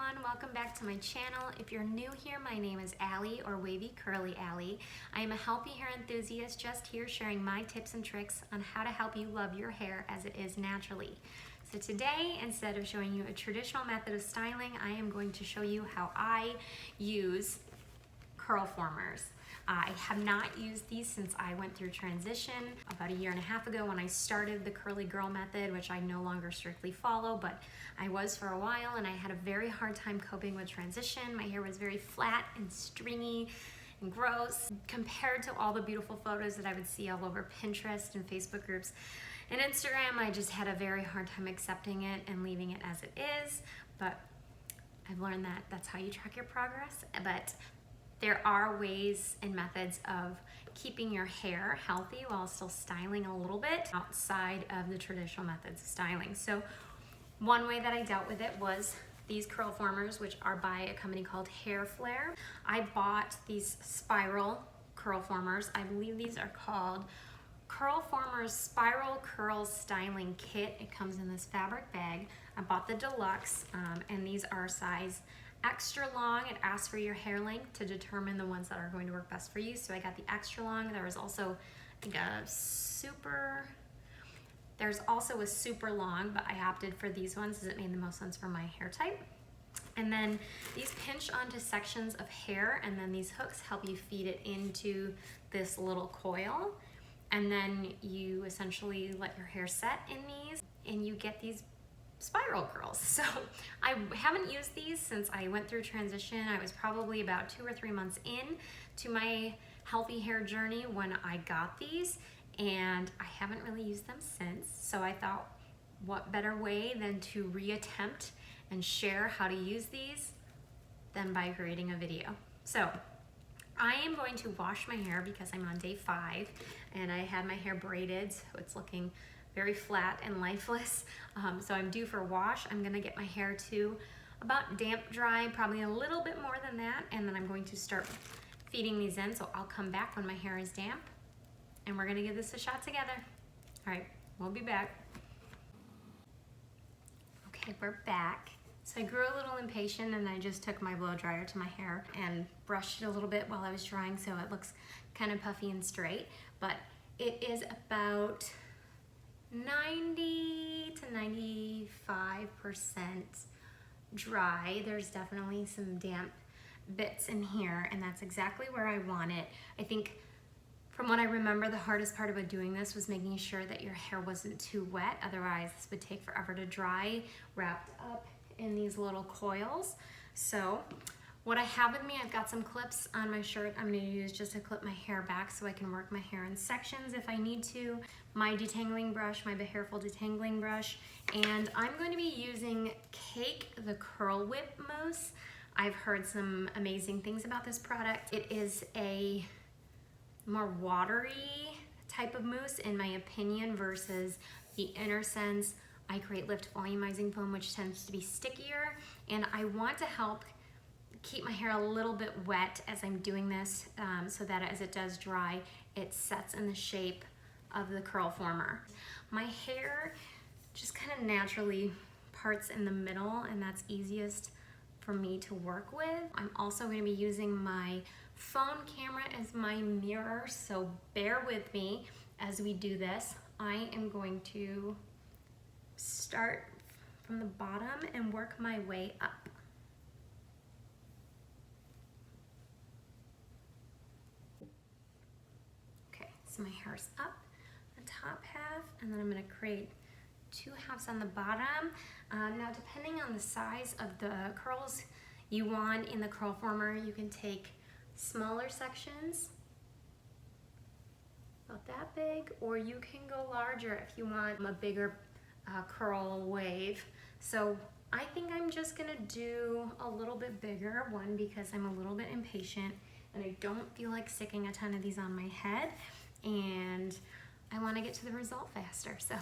everyone, welcome back to my channel. If you're new here, my name is Allie, or Wavy Curly Allie. I am a healthy hair enthusiast just here sharing my tips and tricks on how to help you love your hair as it is naturally. So today, instead of showing you a traditional method of styling, I am going to show you how I use Curlformers. I have not used these since I went through transition about 1.5 years ago when I started the curly girl method, which I no longer strictly follow, but I was for a while, and I had a very hard time coping with transition. My hair was very flat and stringy and gross compared to all the beautiful photos that I would see all over Pinterest and Facebook groups and Instagram. I just had a very hard time accepting it and leaving it as it is, but I've learned that that's how you track your progress. But there are ways and methods of keeping your hair healthy while still styling a little bit outside of the traditional methods of styling. So one way that I dealt with it was these Curlformers, which are by a company called Hair Flare. I bought these spiral Curlformers. I believe these are called Curlformers Spiral Curls Styling Kit. It comes in this fabric bag. I bought the Deluxe, and these are size extra long. It asks for your hair length to determine the ones that are going to work best for you. So I got the extra long. There was also, I think, there's also a super long, but I opted for these ones as it made the most sense for my hair type. And then these pinch onto sections of hair, and then these hooks help you feed it into this little coil. And then you essentially let your hair set in these, and you get these spiral curls. So I haven't used these since I went through transition. I was probably about 2 or 3 months in to my healthy hair journey when I got these, and I haven't really used them since. So I thought, what better way than to reattempt and share how to use these than by creating a video. So I am going to wash my hair because I'm on day 5, and I had my hair braided, so it's looking very flat and lifeless. So I'm due for a wash. I'm gonna get my hair to about damp dry, probably a little bit more than that, and then I'm going to start feeding these in. So I'll come back when my hair is damp, and we're gonna give this a shot together. All right, we'll be back. Okay, we're back. So I grew a little impatient, and I just took my blow dryer to my hair and brushed it a little bit while I was drying so it looks kind of puffy and straight. But it is about 90 to 95% dry. There's definitely some damp bits in here, and that's exactly where I want it. I think from what I remember, the hardest part about doing this was making sure that your hair wasn't too wet. Otherwise, this would take forever to dry, wrapped up in these little coils. So what I have with me, I've got some clips on my shirt I'm going to use just to clip my hair back so I can work my hair in sections if I need to. My detangling brush, my Behairful detangling brush, and I'm going to be using Cake the Curl Whip Mousse. I've heard some amazing things about this product. It is a more watery type of mousse in my opinion versus the Innersense I Create Lift Volumizing Foam, which tends to be stickier, and I want to help keep my hair a little bit wet as I'm doing this so that as it does dry, it sets in the shape of the Curlformer. My hair just kind of naturally parts in the middle, and that's easiest for me to work with. I'm also going to be using my phone camera as my mirror, so bear with me as we do this. I am going to start from the bottom and work my way up. So my hair's up the top half, and then I'm going to create 2 halves on the bottom. Now, depending on the size of the curls you want in the Curlformer, you can take smaller sections, about that big, or you can go larger if you want a bigger curl wave. So I think I'm just going to do a little bit bigger, one, because I'm a little bit impatient and I don't feel like sticking a ton of these on my head, and I want to get to the result faster. So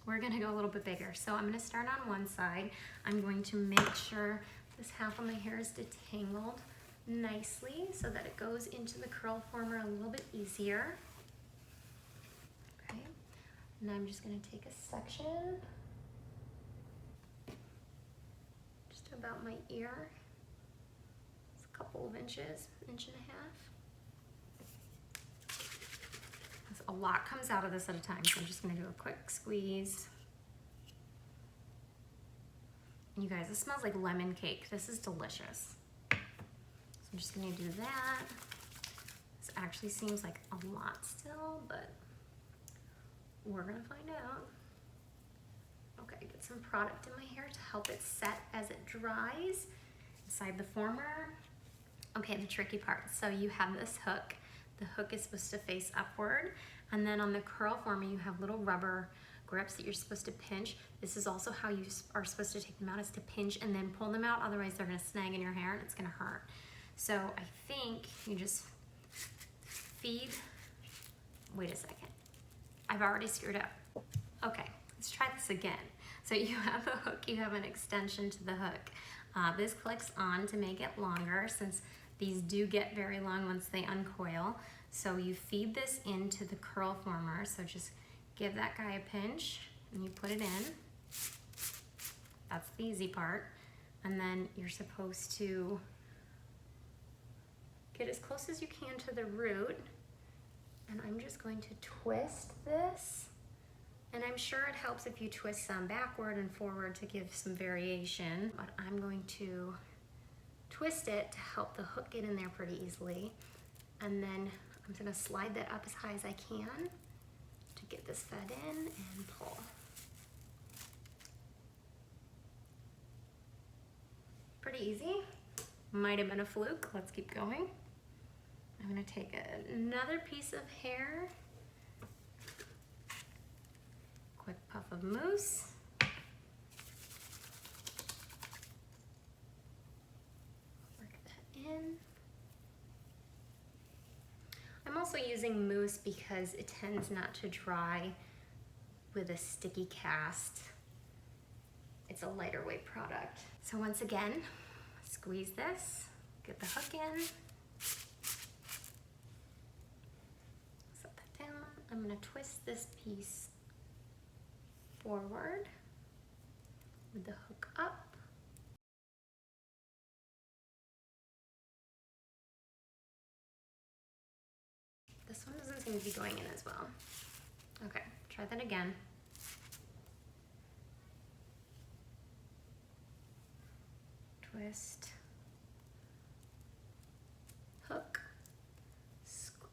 we're going to go a little bit bigger. So I'm going to start on one side. I'm going to make sure this half of my hair is detangled nicely so that it goes into the Curlformer a little bit easier. Okay, and I'm just going to take a section just about my ear. It's a couple of inches, inch and a half. A lot comes out of this at a time, so I'm just gonna do a quick squeeze. And you guys, this smells like lemon cake. This is delicious. So I'm just gonna do that. This actually seems like a lot still, but we're gonna find out. Okay, get some product in my hair to help it set as it dries inside the former. Okay, the tricky part. So you have this hook. The hook is supposed to face upward, and then on the curl former you have little rubber grips that you're supposed to pinch. This is also how you are supposed to take them out, is to pinch and then pull them out, otherwise they're gonna snag in your hair and it's gonna hurt. So I think you just feed, wait a second. I've already screwed up. Okay, let's try this again. So you have a hook, you have an extension to the hook. This clicks on to make it longer, since these do get very long once they uncoil. So you feed this into the curl former. So just give that guy a pinch and you put it in. That's the easy part. And then you're supposed to get as close as you can to the root. And I'm just going to twist this. And I'm sure it helps if you twist some backward and forward to give some variation, but I'm going to twist it to help the hook get in there pretty easily. And then I'm gonna slide that up as high as I can to get this fed in and pull. Pretty easy. Might have been a fluke. Let's keep going. I'm gonna take another piece of hair, quick puff of mousse. Work that in. I'm also using mousse because it tends not to dry with a sticky cast. It's a lighter weight product. So once again, squeeze this, get the hook in. Set that down. I'm gonna twist this piece forward with the hook up. This one doesn't seem to be going in as well. Okay, try that again. Twist, hook.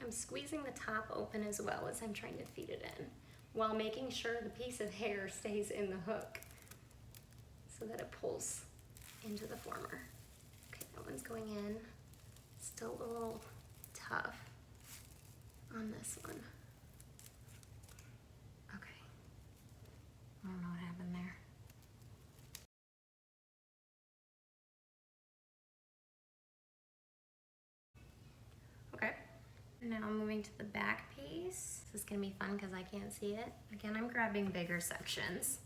I'm squeezing the top open as well as I'm trying to feed it in, while making sure the piece of hair stays in the hook so that it pulls into the former. Okay, that one's going in. Still a little tough on this one. Okay, I don't know what happened there. Okay, now I'm moving to the back piece. This is gonna be fun because I can't see it. Again, I'm grabbing bigger sections.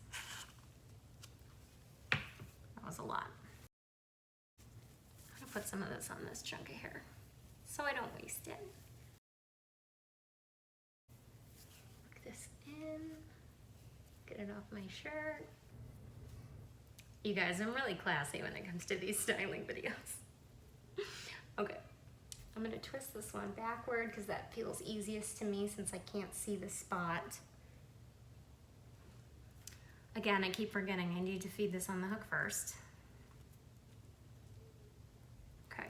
That was a lot. I'm gonna put some of this on this chunk of hair so I don't waste it. Work this in, get it off my shirt. You guys, I'm really classy when it comes to these styling videos. Okay. I'm gonna twist this one backward because that feels easiest to me since I can't see the spot. Again, I keep forgetting I need to feed this on the hook first. Okay,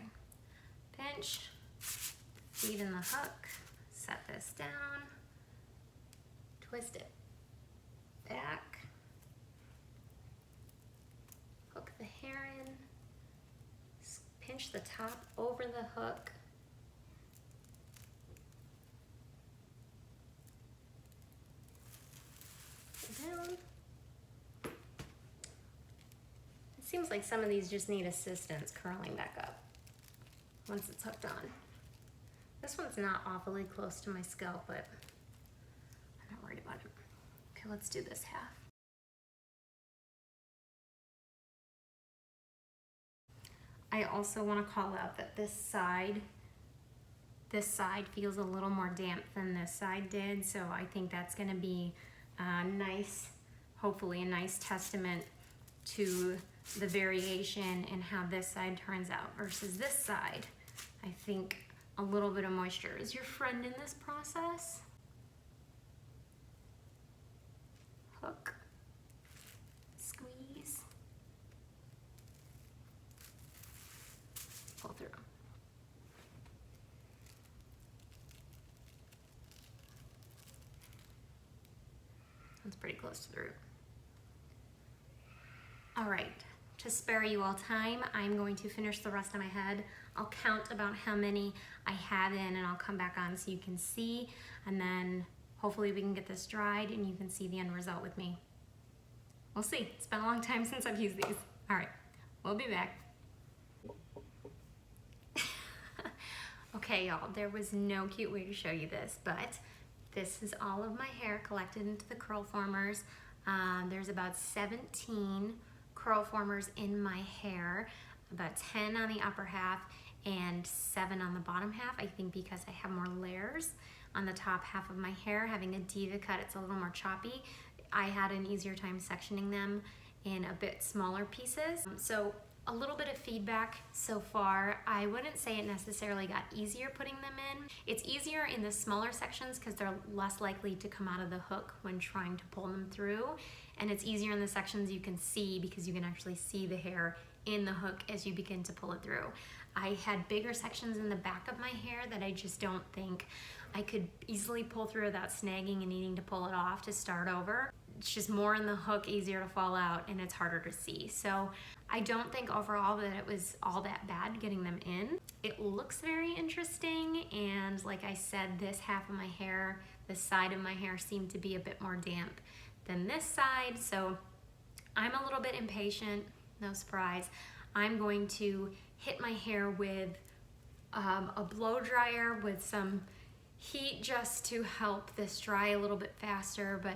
pinch, feed in the hook, set this down, twist it back, hook the hair in, pinch the top over the hook, down. It seems like some of these just need assistance curling back up once it's hooked on. This one's not awfully close to my scalp, but I'm not worried about it. Okay, let's do this half. I also want to call out that this side feels a little more damp than this side did, so I think that's going to be nice, hopefully a nice testament to the variation in how this side turns out versus this side. I think a little bit of moisture is your friend in this process. Hook, squeeze, pull through. That's pretty close to the root. All right, to spare you all time, I'm going to finish the rest of my head. I'll count about how many I have in and I'll come back on so you can see, and then hopefully we can get this dried and you can see the end result with me. We'll see. It's been a long time since I've used these. All right, we'll be back. Okay, y'all, there was no cute way to show you this, but this is all of my hair collected into the Curlformers. There's about 17 Curlformers in my hair, about 10 on the upper half and 7 on the bottom half. I think because I have more layers on the top half of my hair. Having a diva cut, it's a little more choppy. I had an easier time sectioning them in a bit smaller pieces. So a little bit of feedback so far. I wouldn't say it necessarily got easier putting them in. It's easier in the smaller sections because they're less likely to come out of the hook when trying to pull them through. And it's easier in the sections you can see because you can actually see the hair in the hook as you begin to pull it through. I had bigger sections in the back of my hair that I just don't think I could easily pull through without snagging and needing to pull it off to start over. It's just more in the hook, easier to fall out, and it's harder to see. So I don't think overall that it was all that bad getting them in. It looks very interesting, and like I said, this half of my hair, this side of my hair seemed to be a bit more damp than this side, so I'm a little bit impatient, no surprise. I'm going to hit my hair with a blow dryer with some heat just to help this dry a little bit faster, but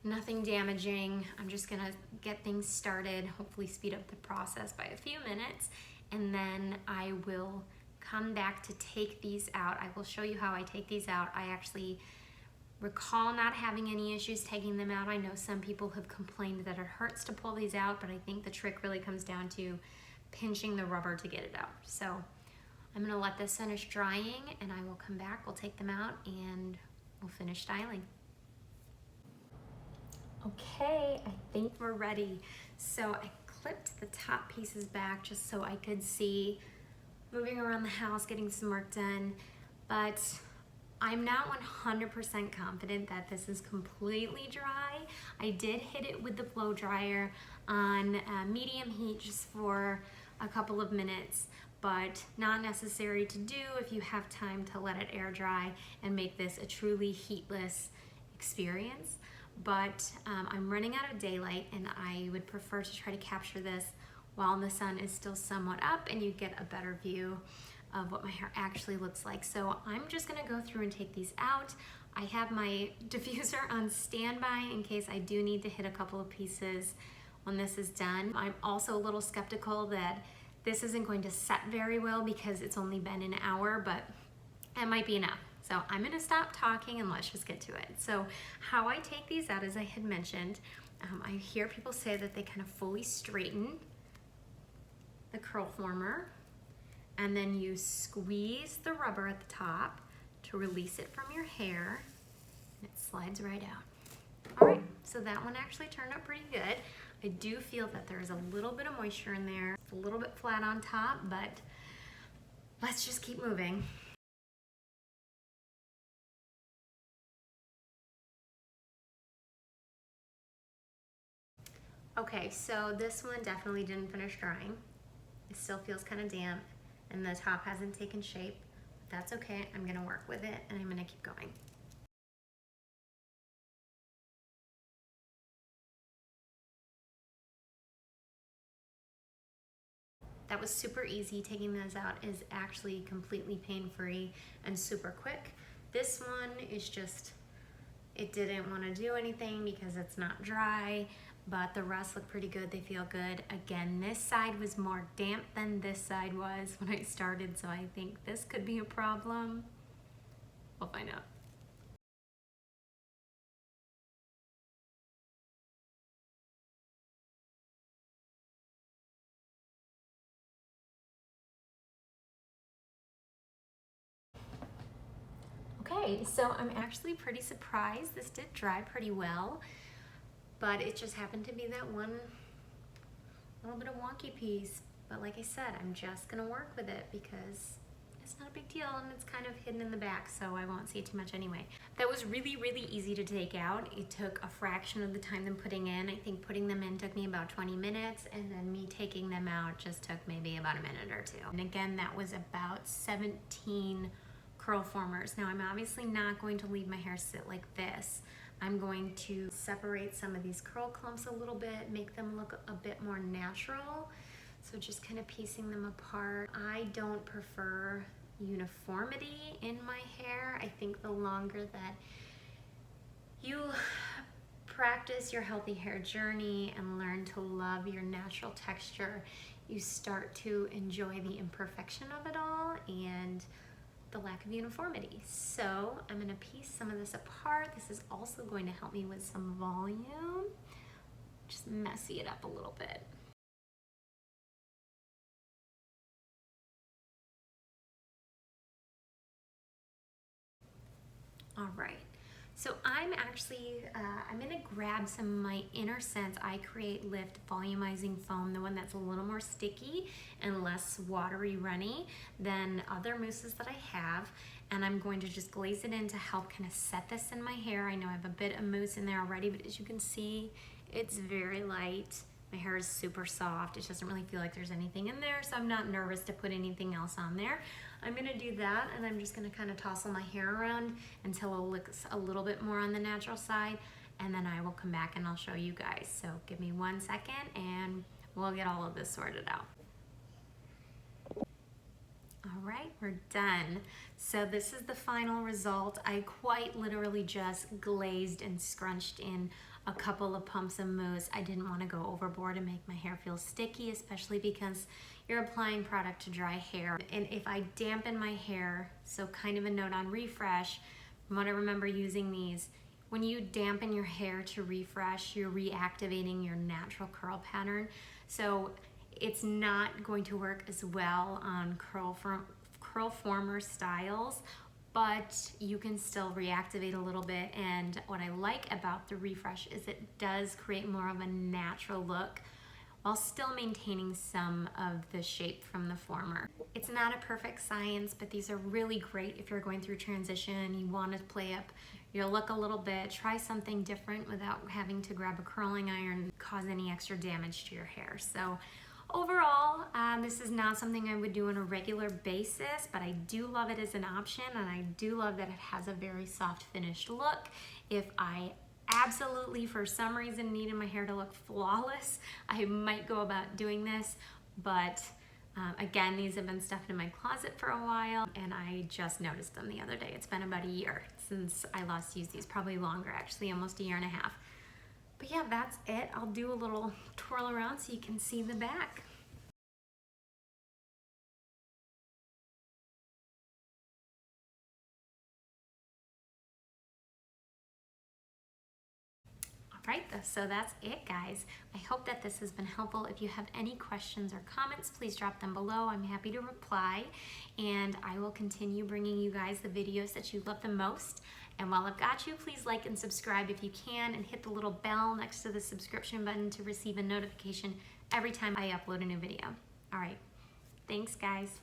nothing damaging. I'm just gonna get things started, hopefully speed up the process by a few minutes, and then I will come back to take these out. I will show you how I take these out. I actually recall not having any issues taking them out. I know some people have complained that it hurts to pull these out, but I think the trick really comes down to pinching the rubber to get it out. So I'm gonna let this finish drying and I will come back, we'll take them out and we'll finish styling. Okay, I think we're ready. So I clipped the top pieces back just so I could see moving around the house, getting some work done, but I'm not 100% confident that this is completely dry. I did hit it with the blow dryer on medium heat just for a couple of minutes, but not necessary to do if you have time to let it air dry and make this a truly heatless experience. But I'm running out of daylight and I would prefer to try to capture this while the sun is still somewhat up and you get a better view of what my hair actually looks like. So I'm just gonna go through and take these out. I have my diffuser on standby in case I do need to hit a couple of pieces when this is done. I'm also a little skeptical that this isn't going to set very well because it's only been an hour, but it might be enough. So I'm gonna stop talking and let's just get to it. So how I take these out, as I had mentioned, I hear people say that they kind of fully straighten the Curlformer, and then you squeeze the rubber at the top to release it from your hair, and it slides right out. All right, so that one actually turned out pretty good. I do feel that there's a little bit of moisture in there. It's a little bit flat on top, but let's just keep moving. Okay, so this one definitely didn't finish drying. It still feels kind of damp and the top hasn't taken shape. That's okay, I'm gonna work with it and I'm gonna keep going. That was super easy. Taking those out is actually completely pain-free and super quick. This one is just, it didn't want to do anything because it's not dry, but the rest look pretty good. They feel good. Again, this side was more damp than this side was when I started, so I think this could be a problem. We'll find out. right, so I'm actually pretty surprised. This did dry pretty well, but it just happened to be that one little bit of wonky piece. But like I said, I'm just gonna work with it because it's not a big deal and it's kind of hidden in the back, so I won't see it too much anyway. That was really, really easy to take out. It took a fraction of the time than putting in. I think putting them in took me about 20 minutes, and then me taking them out just took maybe about a minute or two. And again, that was about 17 Curlformers. Now I'm obviously not going to leave my hair sit like this. I'm going to separate some of these curl clumps a little bit, make them look a bit more natural. So just kind of piecing them apart. I don't prefer uniformity in my hair. I think the longer that you practice your healthy hair journey and learn to love your natural texture, you start to enjoy the imperfection of it all and the lack of uniformity. So I'm gonna piece some of this apart. This is also going to help me with some volume. Just messy it up a little bit. All right, so I'm actually, I'm gonna grab some of my Innersense I Create Lift Volumizing Foam, the one that's a little more sticky and less watery runny than other mousses that I have. And I'm going to just glaze it in to help kind of set this in my hair. I know I have a bit of mousse in there already, but as you can see, it's very light. My hair is super soft. It doesn't really feel like there's anything in there, so I'm not nervous to put anything else on there. I'm gonna do that, and I'm just gonna kind of tousle my hair around until it looks a little bit more on the natural side, and then I will come back and I'll show you guys. So give me 1 second and we'll get all of this sorted out. All right, we're done. So this is the final result. I quite literally just glazed and scrunched in a couple of pumps of mousse. I didn't want to go overboard and make my hair feel sticky, especially because you're applying product to dry hair. And if I dampen my hair, so kind of a note on refresh, from what I remember using these, when you dampen your hair to refresh, you're reactivating your natural curl pattern. So it's not going to work as well on Curlformer styles, but you can still reactivate a little bit. And what I like about the refresh is it does create more of a natural look while still maintaining some of the shape from the former. It's not a perfect science, but these are really great if you're going through transition, you want to play up your look a little bit, try something different without having to grab a curling iron and cause any extra damage to your hair. So overall, this is not something I would do on a regular basis, but I do love it as an option, and I do love that it has a very soft finished look. If I absolutely, for some reason, needed my hair to look flawless, I might go about doing this, but again, these have been stuffed in my closet for a while, and I just noticed them the other day. It's been about a year since I last used these, probably longer actually, almost a year and a half. But yeah, that's it. I'll do a little twirl around so you can see the back. Right, so that's it, guys. I hope that this has been helpful. If you have any questions or comments, please drop them below. I'm happy to reply, and I will continue bringing you guys the videos that you love the most. And while I've got you, please like and subscribe if you can, and hit the little bell next to the subscription button to receive a notification every time I upload a new video. All right, thanks, guys.